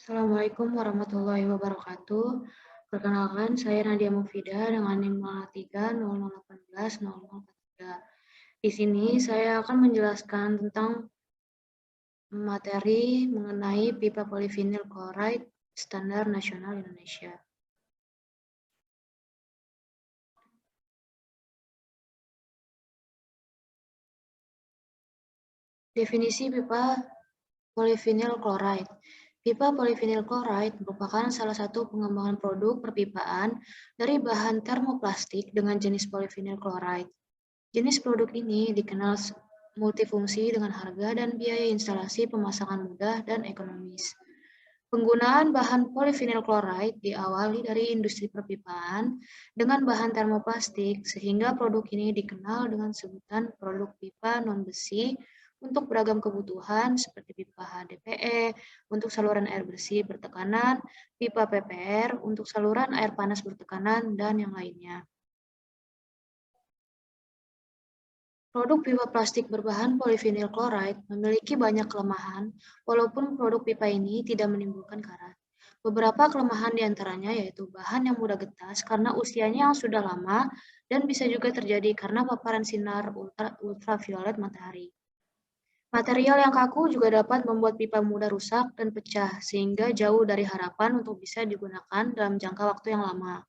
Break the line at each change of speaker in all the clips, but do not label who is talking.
Assalamualaikum warahmatullahi wabarakatuh. Perkenalkan, saya Nadia Mufidah dengan NIM 0300180043. Di sini saya akan menjelaskan tentang materi mengenai pipa polivinil klorida standar nasional Indonesia. Definisi pipa polivinil klorida. Pipa polivinil klorida merupakan salah satu pengembangan produk perpipaan dari bahan termoplastik dengan jenis polivinil klorida. Jenis produk ini dikenal multifungsi dengan harga dan biaya instalasi pemasangan mudah dan ekonomis. Penggunaan bahan polivinil klorida diawali dari industri perpipaan dengan bahan termoplastik sehingga produk ini dikenal dengan sebutan produk pipa non-besi untuk beragam kebutuhan seperti pipa HDPE untuk saluran air bersih bertekanan, pipa PPR untuk saluran air panas bertekanan, dan yang lainnya. Produk pipa plastik berbahan polivinil klorida memiliki banyak kelemahan, walaupun produk pipa ini tidak menimbulkan karat. Beberapa kelemahan diantaranya yaitu bahan yang mudah getas karena usianya yang sudah lama dan bisa juga terjadi karena paparan sinar ultraviolet matahari. Material yang kaku juga dapat membuat pipa mudah rusak dan pecah, sehingga jauh dari harapan untuk bisa digunakan dalam jangka waktu yang lama.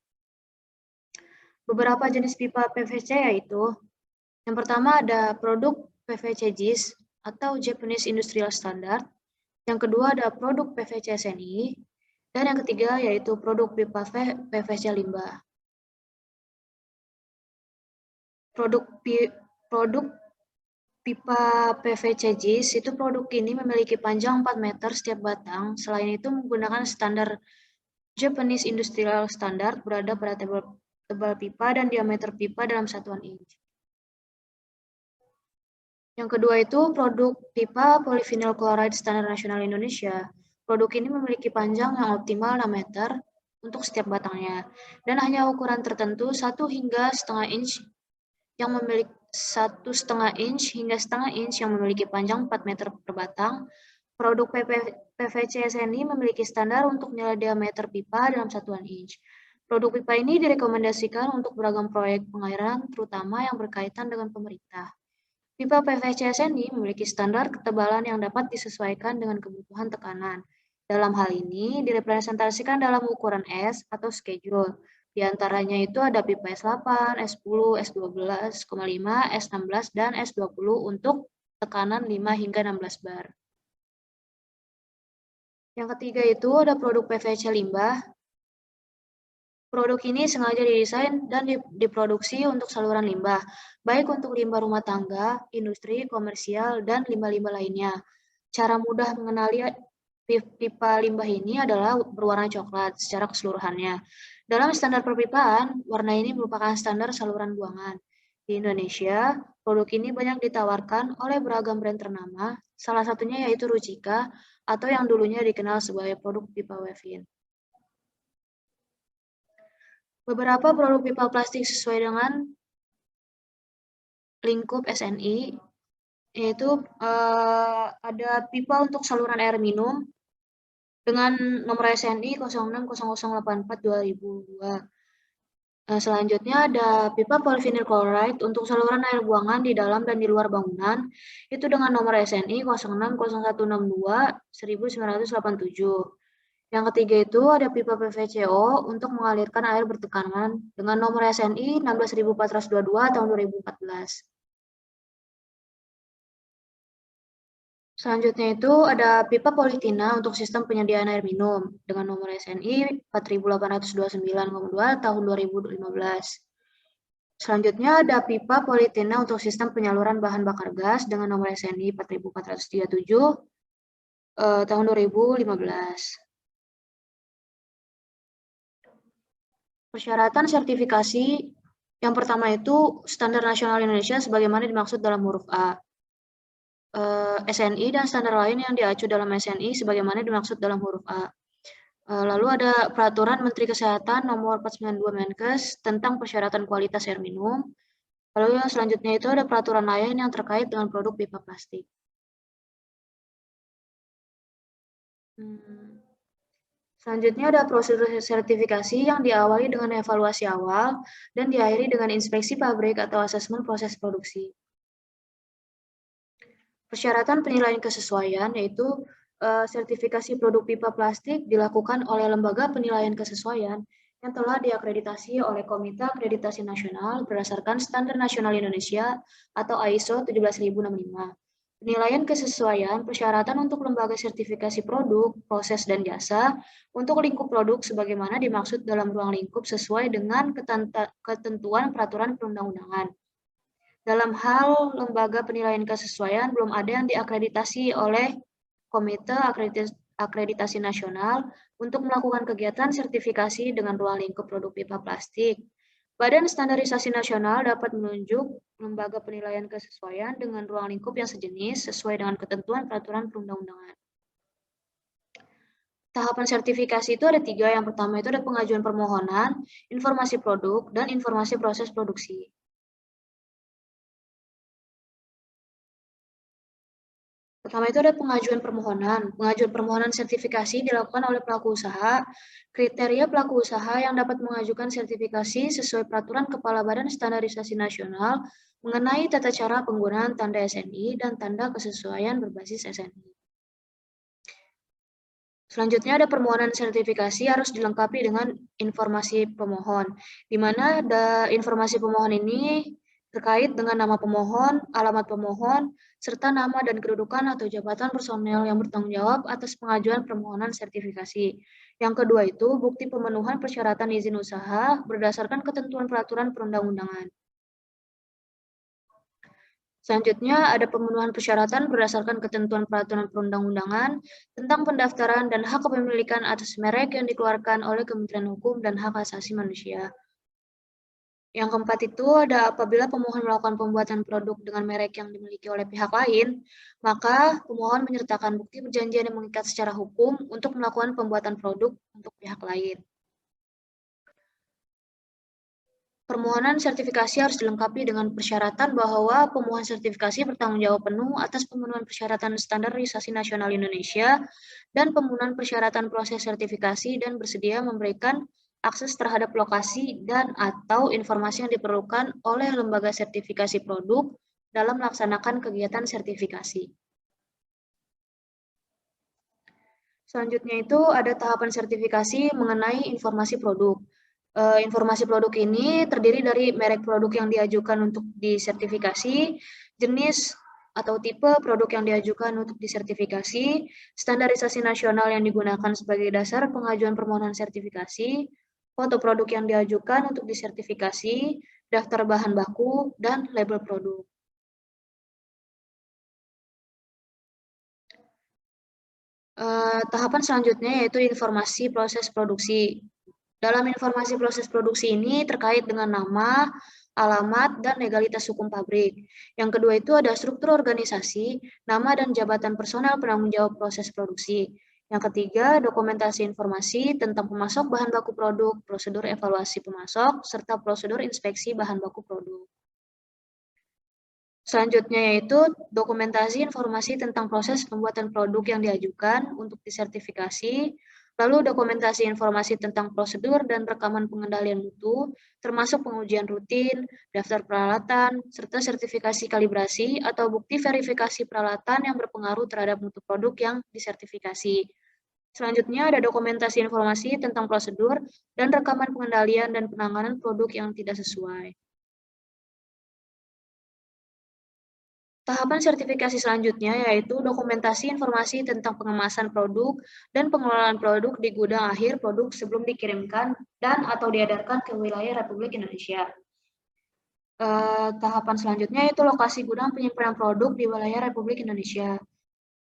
Beberapa jenis pipa PVC yaitu yang pertama ada produk PVC JIS atau Japanese Industrial Standard. Yang kedua ada produk PVC SNI. Dan yang ketiga yaitu produk pipa PVC limbah. Produk pipa PVC JIS itu produk ini memiliki panjang 4 meter setiap batang. Selain itu menggunakan standar Japanese Industrial Standard berada pada tebal pipa dan diameter pipa dalam satuan inch. Yang kedua itu produk pipa polivinil klorida standar nasional Indonesia. Produk ini memiliki panjang yang optimal 6 meter untuk setiap batangnya dan hanya ukuran tertentu 1 hingga setengah inch yang memiliki 1,5 inch hingga setengah inch yang memiliki panjang 4 meter per batang. Produk PVC SNI memiliki standar untuk nilai diameter pipa dalam satuan inch. Produk pipa ini direkomendasikan untuk beragam proyek pengairan, terutama yang berkaitan dengan pemerintah. Pipa PVC SNI memiliki standar ketebalan yang dapat disesuaikan dengan kebutuhan tekanan. Dalam hal ini, direpresentasikan dalam ukuran S atau schedule. Di antaranya itu ada pipa S8, S10, S12,5, S16, dan S20 untuk tekanan 5 hingga 16 bar. Yang ketiga itu ada produk PVC limbah. Produk ini sengaja didesain dan diproduksi untuk saluran limbah, baik untuk limbah rumah tangga, industri, komersial, dan limbah-limbah lainnya. Cara mudah mengenali pipa limbah ini adalah berwarna coklat secara keseluruhannya. Dalam standar perpipaan, warna ini merupakan standar saluran buangan. Di Indonesia, produk ini banyak ditawarkan oleh beragam brand ternama, salah satunya yaitu Rucika, atau yang dulunya dikenal sebagai produk pipa Wevin. Beberapa produk pipa plastik sesuai dengan lingkup SNI, yaitu ada pipa untuk saluran air minum dengan nomor SNI 060084/2002. Selanjutnya ada pipa polivinil klorida untuk saluran air buangan di dalam dan di luar bangunan, itu dengan nomor SNI 060162/1987. Yang ketiga itu ada pipa PVCO untuk mengalirkan air bertekanan dengan nomor SNI 16422 tahun 2014. Selanjutnya itu ada pipa politina untuk sistem penyediaan air minum dengan nomor SNI 4829,2 tahun 2015. Selanjutnya ada pipa politina untuk sistem penyaluran bahan bakar gas dengan nomor SNI 4437 tahun 2015. Persyaratan sertifikasi yang pertama itu standar nasional Indonesia sebagaimana dimaksud dalam huruf A. SNI dan standar lain yang diacu dalam SNI sebagaimana dimaksud dalam huruf A. Lalu ada Peraturan Menteri Kesehatan Nomor 492 Menkes tentang persyaratan kualitas air minum. Lalu yang selanjutnya itu ada peraturan lain yang terkait dengan produk pipa plastik. Selanjutnya ada prosedur sertifikasi yang diawali dengan evaluasi awal dan diakhiri dengan inspeksi pabrik atau asesmen proses produksi. Persyaratan penilaian kesesuaian yaitu sertifikasi produk pipa plastik dilakukan oleh lembaga penilaian kesesuaian yang telah diakreditasi oleh Komite Akreditasi Nasional berdasarkan Standar Nasional Indonesia atau ISO 17065. Penilaian kesesuaian persyaratan untuk lembaga sertifikasi produk, proses, dan jasa untuk lingkup produk sebagaimana dimaksud dalam ruang lingkup sesuai dengan ketentuan peraturan perundang-undangan. Dalam hal lembaga penilaian kesesuaian, belum ada yang diakreditasi oleh Komite Akreditasi Nasional untuk melakukan kegiatan sertifikasi dengan ruang lingkup produk pipa plastik. Badan Standarisasi Nasional dapat menunjuk lembaga penilaian kesesuaian dengan ruang lingkup yang sejenis sesuai dengan ketentuan peraturan perundang-undangan. Tahapan sertifikasi itu ada 3. Yang pertama itu ada pengajuan permohonan, informasi produk, dan informasi proses produksi. Pertama itu ada pengajuan permohonan. Pengajuan permohonan sertifikasi dilakukan oleh pelaku usaha. Kriteria pelaku usaha yang dapat mengajukan sertifikasi sesuai peraturan Kepala Badan Standarisasi Nasional mengenai tata cara penggunaan tanda SNI dan tanda kesesuaian berbasis SNI. Selanjutnya ada permohonan sertifikasi harus dilengkapi dengan informasi pemohon, di mana ada informasi pemohon ini terkait dengan nama pemohon, alamat pemohon, serta nama dan kedudukan atau jabatan personel yang bertanggung jawab atas pengajuan permohonan sertifikasi. Yang kedua itu bukti pemenuhan persyaratan izin usaha berdasarkan ketentuan peraturan perundang-undangan. Selanjutnya ada pemenuhan persyaratan berdasarkan ketentuan peraturan perundang-undangan tentang pendaftaran dan hak kepemilikan atas merek yang dikeluarkan oleh Kementerian Hukum dan Hak Asasi Manusia. Yang keempat itu ada apabila pemohon melakukan pembuatan produk dengan merek yang dimiliki oleh pihak lain, maka pemohon menyertakan bukti perjanjian yang mengikat secara hukum untuk melakukan pembuatan produk untuk pihak lain. Permohonan sertifikasi harus dilengkapi dengan persyaratan bahwa pemohon sertifikasi bertanggung jawab penuh atas pemenuhan persyaratan standarisasi nasional Indonesia dan pemenuhan persyaratan proses sertifikasi dan bersedia memberikan akses terhadap lokasi dan/atau informasi yang diperlukan oleh lembaga sertifikasi produk dalam melaksanakan kegiatan sertifikasi. Selanjutnya itu ada tahapan sertifikasi mengenai informasi produk. Informasi produk ini terdiri dari merek produk yang diajukan untuk disertifikasi, jenis atau tipe produk yang diajukan untuk disertifikasi, standarisasi nasional yang digunakan sebagai dasar pengajuan permohonan sertifikasi, foto produk yang diajukan untuk disertifikasi, daftar bahan baku, dan label produk. Tahapan selanjutnya yaitu informasi proses produksi. Dalam informasi proses produksi ini terkait dengan nama, alamat, dan legalitas hukum pabrik. Yang kedua itu ada struktur organisasi, nama dan jabatan personel penanggung jawab proses produksi. Yang ketiga, dokumentasi informasi tentang pemasok bahan baku produk, prosedur evaluasi pemasok, serta prosedur inspeksi bahan baku produk. Selanjutnya yaitu dokumentasi informasi tentang proses pembuatan produk yang diajukan untuk disertifikasi, lalu dokumentasi informasi tentang prosedur dan rekaman pengendalian mutu, termasuk pengujian rutin, daftar peralatan, serta sertifikasi kalibrasi atau bukti verifikasi peralatan yang berpengaruh terhadap mutu produk yang disertifikasi. Selanjutnya ada dokumentasi informasi tentang prosedur dan rekaman pengendalian dan penanganan produk yang tidak sesuai. Tahapan sertifikasi selanjutnya yaitu dokumentasi informasi tentang pengemasan produk dan pengelolaan produk di gudang akhir produk sebelum dikirimkan dan atau diedarkan ke wilayah Republik Indonesia. Tahapan selanjutnya yaitu lokasi gudang penyimpanan produk di wilayah Republik Indonesia,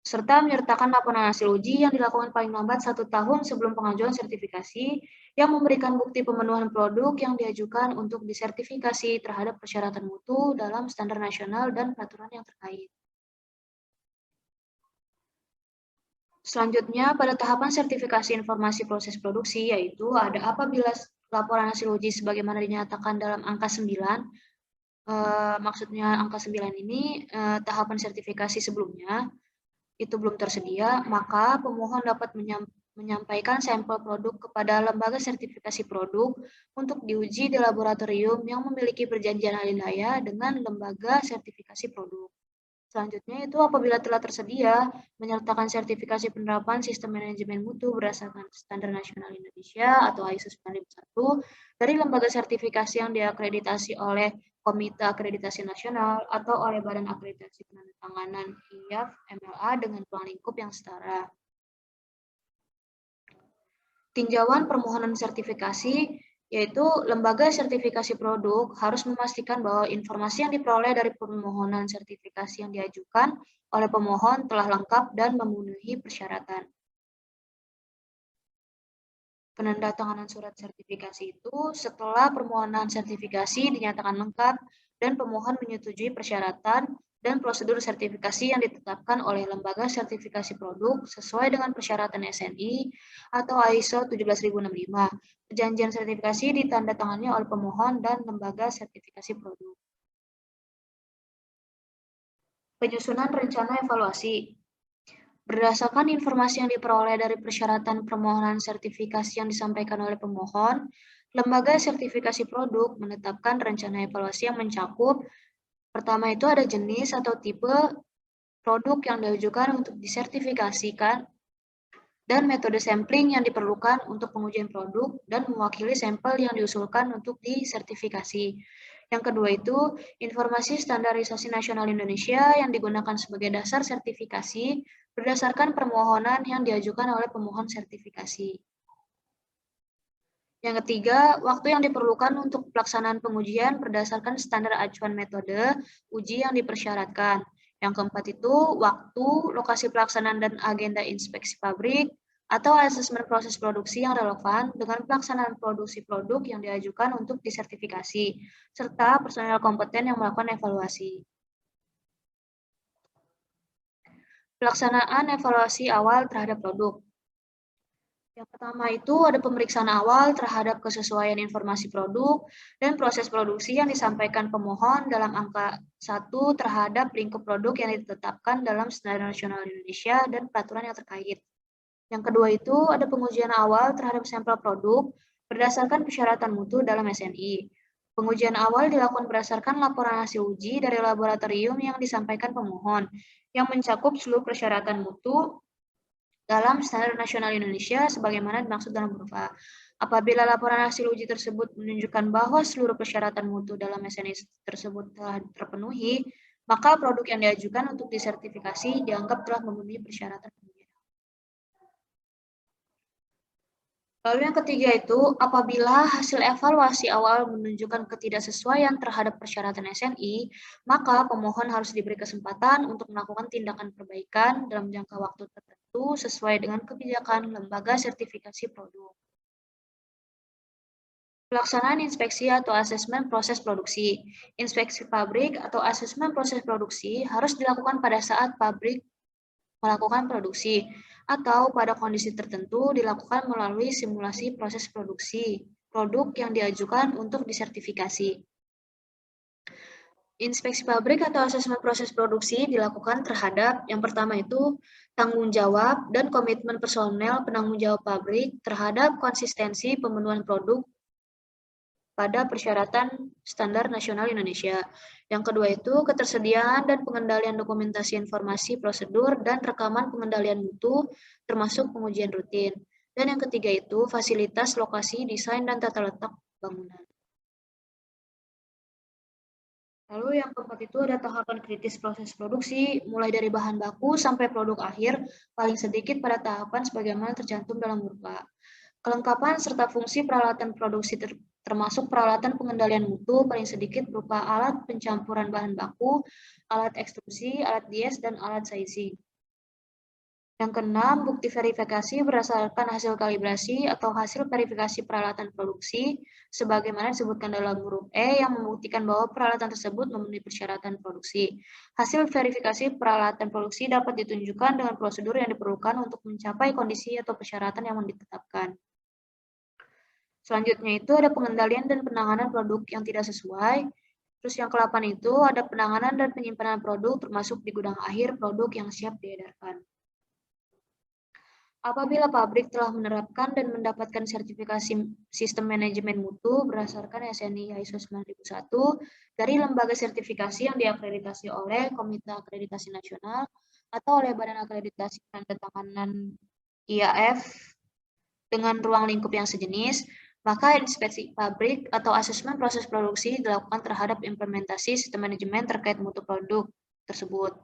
serta menyertakan laporan hasil uji yang dilakukan paling lambat 1 tahun sebelum pengajuan sertifikasi yang memberikan bukti pemenuhan produk yang diajukan untuk disertifikasi terhadap persyaratan mutu dalam standar nasional dan peraturan yang terkait. Selanjutnya, pada tahapan sertifikasi informasi proses produksi, yaitu ada apabila laporan hasil uji sebagaimana dinyatakan dalam angka 9, maksudnya angka 9 ini tahapan sertifikasi sebelumnya, itu belum tersedia, maka pemohon dapat menyampaikan sampel produk kepada lembaga sertifikasi produk untuk diuji di laboratorium yang memiliki perjanjian alih daya dengan lembaga sertifikasi produk. Selanjutnya itu apabila telah tersedia, menyertakan sertifikasi penerapan sistem manajemen mutu berdasarkan Standar Nasional Indonesia atau ISO 9001 dari lembaga sertifikasi yang diakreditasi oleh Komite Akreditasi Nasional atau oleh Badan Akreditasi Penandatanganan IAF MLA dengan ruang lingkup yang setara. Tinjauan permohonan sertifikasi, yaitu lembaga sertifikasi produk harus memastikan bahwa informasi yang diperoleh dari permohonan sertifikasi yang diajukan oleh pemohon telah lengkap dan memenuhi persyaratan. Penandatanganan surat sertifikasi itu setelah permohonan sertifikasi dinyatakan lengkap dan pemohon menyetujui persyaratan dan prosedur sertifikasi yang ditetapkan oleh lembaga sertifikasi produk sesuai dengan persyaratan SNI atau ISO 17065. Perjanjian sertifikasi ditandatangani oleh pemohon dan lembaga sertifikasi produk. Penyusunan rencana evaluasi. Berdasarkan informasi yang diperoleh dari persyaratan permohonan sertifikasi yang disampaikan oleh pemohon, lembaga sertifikasi produk menetapkan rencana evaluasi yang mencakup pertama itu ada jenis atau tipe produk yang diajukan untuk disertifikasikan dan metode sampling yang diperlukan untuk pengujian produk dan mewakili sampel yang diusulkan untuk disertifikasi. Yang kedua itu informasi standarisasi nasional Indonesia yang digunakan sebagai dasar sertifikasi berdasarkan permohonan yang diajukan oleh pemohon sertifikasi. Yang ketiga, waktu yang diperlukan untuk pelaksanaan pengujian berdasarkan standar acuan metode uji yang dipersyaratkan. Yang keempat itu waktu, lokasi pelaksanaan dan agenda inspeksi pabrik atau asesmen proses produksi yang relevan dengan pelaksanaan produksi produk yang diajukan untuk disertifikasi, serta personel kompeten yang melakukan evaluasi. Pelaksanaan evaluasi awal terhadap produk. Yang pertama itu ada pemeriksaan awal terhadap kesesuaian informasi produk dan proses produksi yang disampaikan pemohon dalam angka 1 terhadap lingkup produk yang ditetapkan dalam Standar Nasional Indonesia dan peraturan yang terkait. Yang kedua itu ada pengujian awal terhadap sampel produk berdasarkan persyaratan mutu dalam SNI. Pengujian awal dilakukan berdasarkan laporan hasil uji dari laboratorium yang disampaikan pemohon, yang mencakup seluruh persyaratan mutu dalam Standar Nasional Indonesia sebagaimana dimaksud dalam huruf A. Apabila laporan hasil uji tersebut menunjukkan bahwa seluruh persyaratan mutu dalam SNI tersebut telah terpenuhi, maka produk yang diajukan untuk disertifikasi dianggap telah memenuhi persyaratan pengujian. Lalu yang ketiga itu, apabila hasil evaluasi awal menunjukkan ketidaksesuaian terhadap persyaratan SNI, maka pemohon harus diberi kesempatan untuk melakukan tindakan perbaikan dalam jangka waktu tertentu sesuai dengan kebijakan lembaga sertifikasi produk. Pelaksanaan inspeksi atau asesmen proses produksi. Inspeksi pabrik atau asesmen proses produksi harus dilakukan pada saat pabrik melakukan produksi atau pada kondisi tertentu dilakukan melalui simulasi proses produksi produk yang diajukan untuk disertifikasi. Inspeksi pabrik atau asesmen proses produksi dilakukan terhadap yang pertama itu tanggung jawab dan komitmen personel penanggung jawab pabrik terhadap konsistensi pemenuhan produk pada persyaratan Standar Nasional Indonesia. Yang kedua itu ketersediaan dan pengendalian dokumentasi informasi prosedur dan rekaman pengendalian mutu termasuk pengujian rutin. Dan yang ketiga itu fasilitas, lokasi, desain, dan tata letak bangunan. Lalu yang keempat itu ada tahapan kritis proses produksi, mulai dari bahan baku sampai produk akhir, paling sedikit pada tahapan sebagaimana tercantum dalam huruf A. Kelengkapan serta fungsi peralatan produksi termasuk peralatan pengendalian mutu paling sedikit berupa alat pencampuran bahan baku, alat ekstrusi, alat dies, dan alat sizing. Yang keenam, bukti verifikasi berdasarkan hasil kalibrasi atau hasil verifikasi peralatan produksi, sebagaimana disebutkan dalam huruf E yang membuktikan bahwa peralatan tersebut memenuhi persyaratan produksi. Hasil verifikasi peralatan produksi dapat ditunjukkan dengan prosedur yang diperlukan untuk mencapai kondisi atau persyaratan yang ditetapkan. Selanjutnya itu ada pengendalian dan penanganan produk yang tidak sesuai. Terus yang ke-8 itu ada penanganan dan penyimpanan produk termasuk di gudang akhir produk yang siap diedarkan. Apabila pabrik telah menerapkan dan mendapatkan sertifikasi sistem manajemen mutu berdasarkan SNI ISO 9001 dari lembaga sertifikasi yang diakreditasi oleh Komite Akreditasi Nasional atau oleh Badan Akreditasi Tandatanganan IAF dengan ruang lingkup yang sejenis, maka inspeksi pabrik atau asesmen proses produksi dilakukan terhadap implementasi sistem manajemen terkait mutu produk tersebut.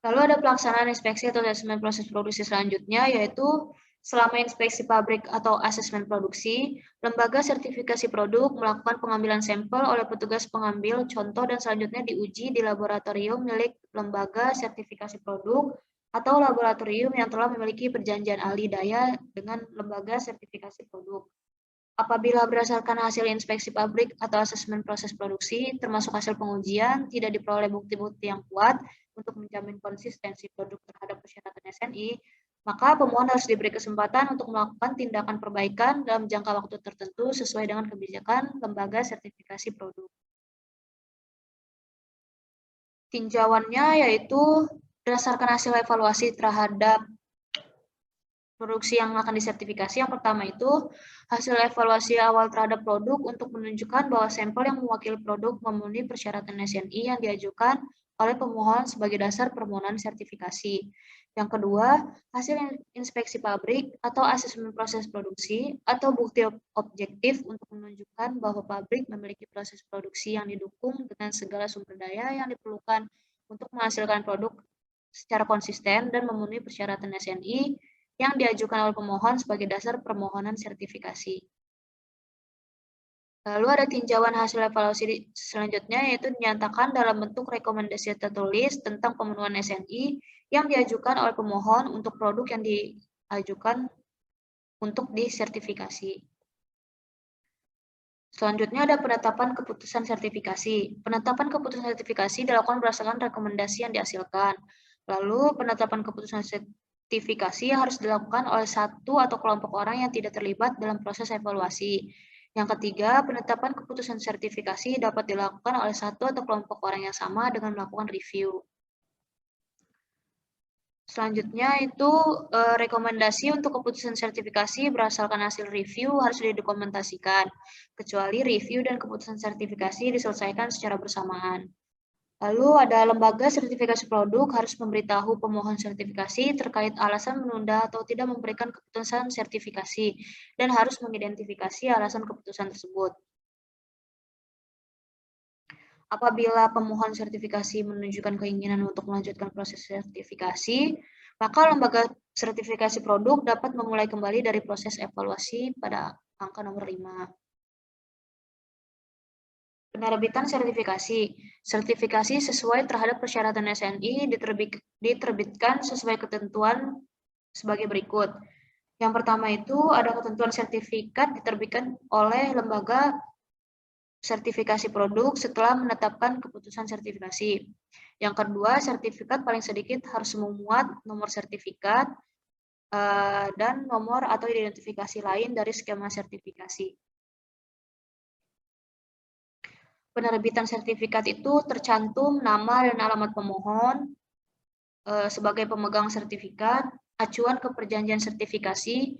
Lalu ada pelaksanaan inspeksi atau asesmen proses produksi selanjutnya, yaitu selama inspeksi pabrik atau asesmen produksi, lembaga sertifikasi produk melakukan pengambilan sampel oleh petugas pengambil contoh dan selanjutnya diuji di laboratorium milik lembaga sertifikasi produk atau laboratorium yang telah memiliki perjanjian ahli daya dengan lembaga sertifikasi produk. Apabila berdasarkan hasil inspeksi pabrik atau asesmen proses produksi, termasuk hasil pengujian, tidak diperoleh bukti-bukti yang kuat untuk menjamin konsistensi produk terhadap persyaratan SNI, maka pemohon harus diberi kesempatan untuk melakukan tindakan perbaikan dalam jangka waktu tertentu sesuai dengan kebijakan lembaga sertifikasi produk. Tinjauannya yaitu berdasarkan hasil evaluasi terhadap produksi yang akan disertifikasi. Yang pertama itu hasil evaluasi awal terhadap produk untuk menunjukkan bahwa sampel yang mewakili produk memenuhi persyaratan SNI yang diajukan oleh pemohon sebagai dasar permohonan sertifikasi. Yang kedua, hasil inspeksi pabrik atau asesmen proses produksi atau bukti objektif untuk menunjukkan bahwa pabrik memiliki proses produksi yang didukung dengan segala sumber daya yang diperlukan untuk menghasilkan produk secara konsisten dan memenuhi persyaratan SNI yang diajukan oleh pemohon sebagai dasar permohonan sertifikasi. Lalu ada tinjauan hasil evaluasi selanjutnya, yaitu dinyatakan dalam bentuk rekomendasi tertulis tentang pemenuhan SNI yang diajukan oleh pemohon untuk produk yang diajukan untuk disertifikasi. Selanjutnya ada penetapan keputusan sertifikasi. Penetapan keputusan sertifikasi dilakukan berdasarkan rekomendasi yang dihasilkan. Lalu penetapan keputusan sertifikasi harus dilakukan oleh satu atau kelompok orang yang tidak terlibat dalam proses evaluasi. Yang ketiga, penetapan keputusan sertifikasi dapat dilakukan oleh satu atau kelompok orang yang sama dengan melakukan review. Selanjutnya itu rekomendasi untuk keputusan sertifikasi berdasarkan hasil review harus didokumentasikan, kecuali review dan keputusan sertifikasi diselesaikan secara bersamaan. Lalu ada lembaga sertifikasi produk harus memberitahu pemohon sertifikasi terkait alasan menunda atau tidak memberikan keputusan sertifikasi dan harus mengidentifikasi alasan keputusan tersebut. Apabila pemohon sertifikasi menunjukkan keinginan untuk melanjutkan proses sertifikasi, maka lembaga sertifikasi produk dapat memulai kembali dari proses evaluasi pada angka nomor 5. Penerbitan sertifikasi. Sertifikasi sesuai terhadap persyaratan SNI diterbitkan sesuai ketentuan sebagai berikut. Yang pertama itu ada ketentuan sertifikat diterbitkan oleh lembaga sertifikasi produk setelah menetapkan keputusan sertifikasi. Yang kedua, sertifikat paling sedikit harus memuat nomor sertifikat dan nomor atau identifikasi lain dari skema sertifikasi. Penerbitan sertifikat itu tercantum nama dan alamat pemohon sebagai pemegang sertifikat, acuan ke perjanjian sertifikasi,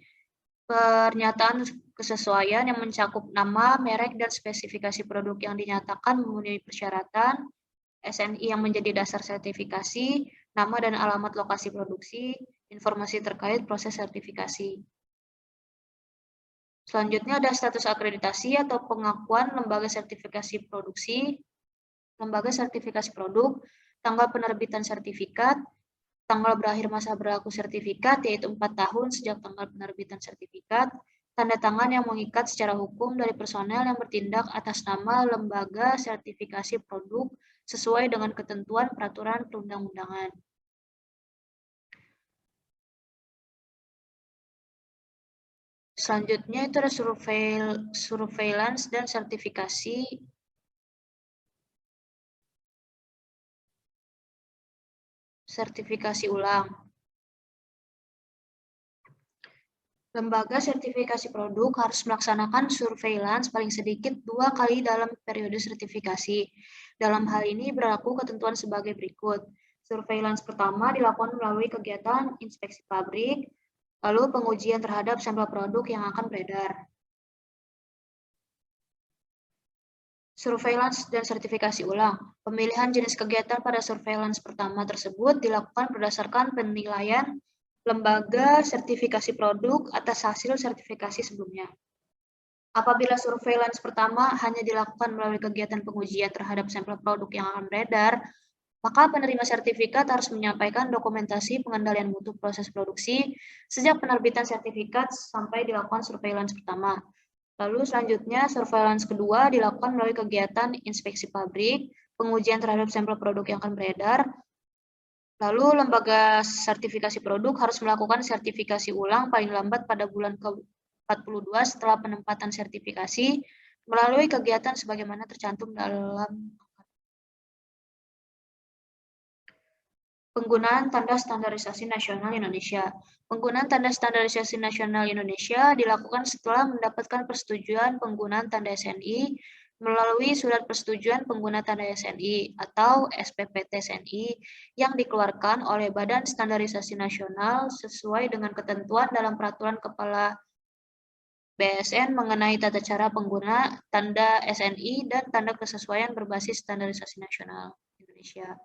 pernyataan kesesuaian yang mencakup nama, merek, dan spesifikasi produk yang dinyatakan memenuhi persyaratan, SNI yang menjadi dasar sertifikasi, nama dan alamat lokasi produksi, informasi terkait proses sertifikasi. Selanjutnya ada status akreditasi atau pengakuan lembaga sertifikasi produksi, lembaga sertifikasi produk, tanggal penerbitan sertifikat, tanggal berakhir masa berlaku sertifikat yaitu 4 tahun sejak tanggal penerbitan sertifikat, tanda tangan yang mengikat secara hukum dari personel yang bertindak atas nama lembaga sertifikasi produk sesuai dengan ketentuan peraturan perundang-undangan. Selanjutnya itu ada surveillance dan sertifikasi ulang. Lembaga sertifikasi produk harus melaksanakan surveillance paling sedikit 2 kali dalam periode sertifikasi. Dalam hal ini berlaku ketentuan sebagai berikut. Surveillance pertama dilakukan melalui kegiatan inspeksi pabrik, lalu pengujian terhadap sampel produk yang akan beredar. Surveillance dan sertifikasi ulang. Pemilihan jenis kegiatan pada surveillance pertama tersebut dilakukan berdasarkan penilaian lembaga sertifikasi produk atas hasil sertifikasi sebelumnya. Apabila surveillance pertama hanya dilakukan melalui kegiatan pengujian terhadap sampel produk yang akan beredar, maka penerima sertifikat harus menyampaikan dokumentasi pengendalian mutu proses produksi sejak penerbitan sertifikat sampai dilakukan surveillance pertama. Lalu selanjutnya surveillance kedua dilakukan melalui kegiatan inspeksi pabrik, pengujian terhadap sampel produk yang akan beredar. Lalu lembaga sertifikasi produk harus melakukan sertifikasi ulang paling lambat pada bulan ke-42 setelah penempatan sertifikasi melalui kegiatan sebagaimana tercantum dalam penggunaan tanda standarisasi nasional Indonesia. Penggunaan tanda standarisasi nasional Indonesia dilakukan setelah mendapatkan persetujuan penggunaan tanda SNI melalui Surat Persetujuan Pengguna Tanda SNI atau SPP-TSNI yang dikeluarkan oleh Badan Standarisasi Nasional sesuai dengan ketentuan dalam Peraturan Kepala BSN mengenai tata cara pengguna tanda SNI dan tanda kesesuaian berbasis standarisasi nasional Indonesia.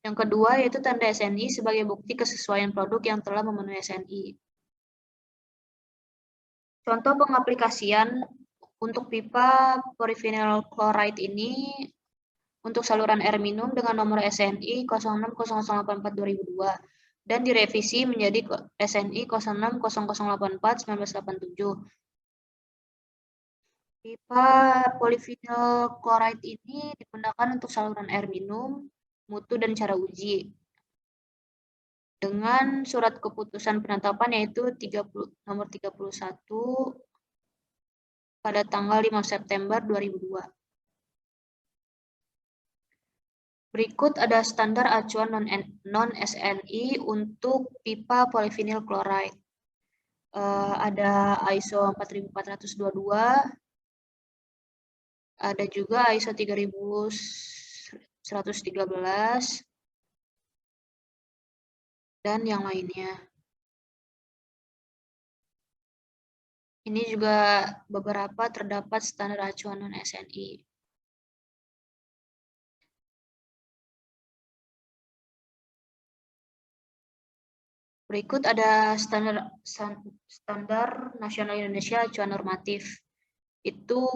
Yang kedua yaitu tanda SNI sebagai bukti kesesuaian produk yang telah memenuhi SNI. Contoh pengaplikasian untuk pipa polyvinyl chloride ini untuk saluran air minum dengan nomor SNI 060084-2002 dan direvisi menjadi SNI 060084-1987. Pipa polyvinyl chloride ini digunakan untuk saluran air minum, mutu dan cara uji. Dengan surat keputusan penetapan yaitu nomor 31 pada tanggal 5 September 2002. Berikut ada standar acuan non-SNI untuk pipa polyvinyl chloride. Ada ISO 4422, ada juga ISO 3113, dan yang lainnya. Ini juga beberapa terdapat standar acuan non-SNI. Berikut ada standar nasional Indonesia acuan normatif. Itu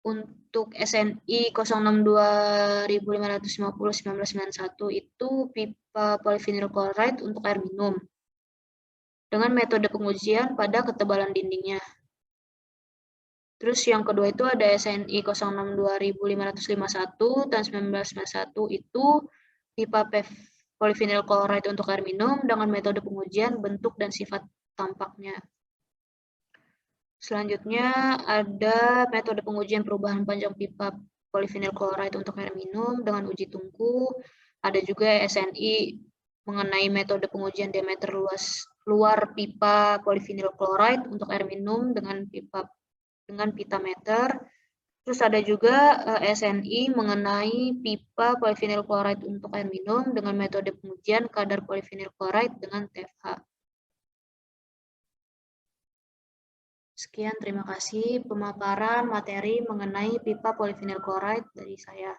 untuk SNI 0625501991 itu pipa polyvinyl chloride untuk air minum dengan metode pengujian pada ketebalan dindingnya. Terus yang kedua itu ada SNI 062551 tahun 1991 itu pipa polyvinyl chloride untuk air minum dengan metode pengujian bentuk dan sifat tampaknya. Selanjutnya ada metode pengujian perubahan panjang pipa polyvinyl chloride untuk air minum dengan uji tungku. Ada juga SNI mengenai metode pengujian diameter luar pipa polyvinyl chloride untuk air minum dengan pita meter. Terus ada juga SNI mengenai pipa polyvinyl chloride untuk air minum dengan metode pengujian kadar polyvinyl chloride dengan TFH. Sekian, terima kasih pemaparan materi mengenai pipa polyvinyl chloride dari saya.